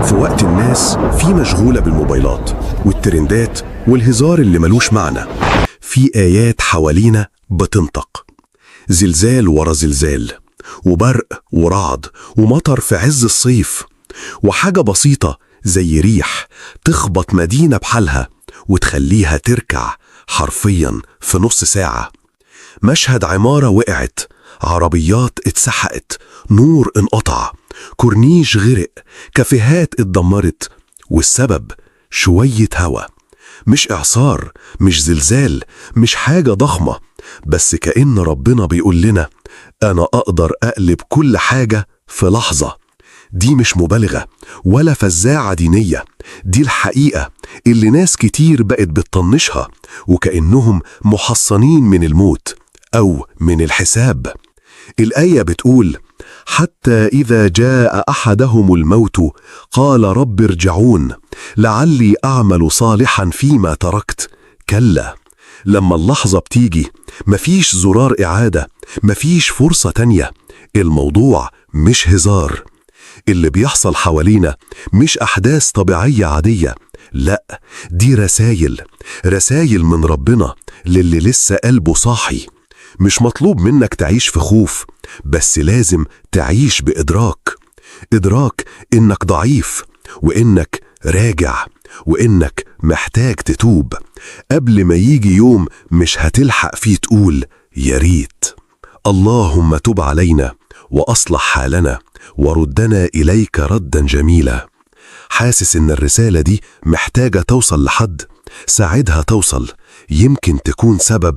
في وقت الناس فيه مشغولة بالموبايلات والترندات والهزار اللي ملوش معنى، في آيات حوالينا بتنطق، زلزال ورا زلزال وبرق ورعد ومطر في عز الصيف، وحاجة بسيطة زي ريح تخبط مدينة بحالها وتخليها تركع حرفيا في نص ساعة. مشهد عمارة وقعت، عربيات اتسحقت، نور انقطع، كورنيش غرق، كافيهات اتدمرت، والسبب شوية هوا. مش إعصار، مش زلزال، مش حاجة ضخمة، بس كأن ربنا بيقول لنا أنا أقدر أقلب كل حاجة في لحظة. دي مش مبالغة ولا فزاعة دينية، دي الحقيقة اللي ناس كتير بقت بتطنشها وكأنهم محصنين من الموت أو من الحساب. الآية بتقول: حتى إذا جاء أحدهم الموت قال رب ارجعون لعلي أعمل صالحا فيما تركت. كلا، لما اللحظة بتيجي مفيش زرار إعادة، مفيش فرصة تانية. الموضوع مش هزار، اللي بيحصل حوالينا مش أحداث طبيعية عادية، لا، دي رسايل من ربنا للي لسه قلبه صاحي. مش مطلوب منك تعيش في خوف، بس لازم تعيش إدراك إنك ضعيف، وإنك راجع، وإنك محتاج تتوب قبل ما يجي يوم مش هتلحق فيه تقول يا ريت. اللهم تب علينا وأصلح حالنا وردنا إليك ردا جميلا. حاسس إن الرسالة دي محتاجة توصل لحد؟ ساعدها توصل، يمكن تكون سبب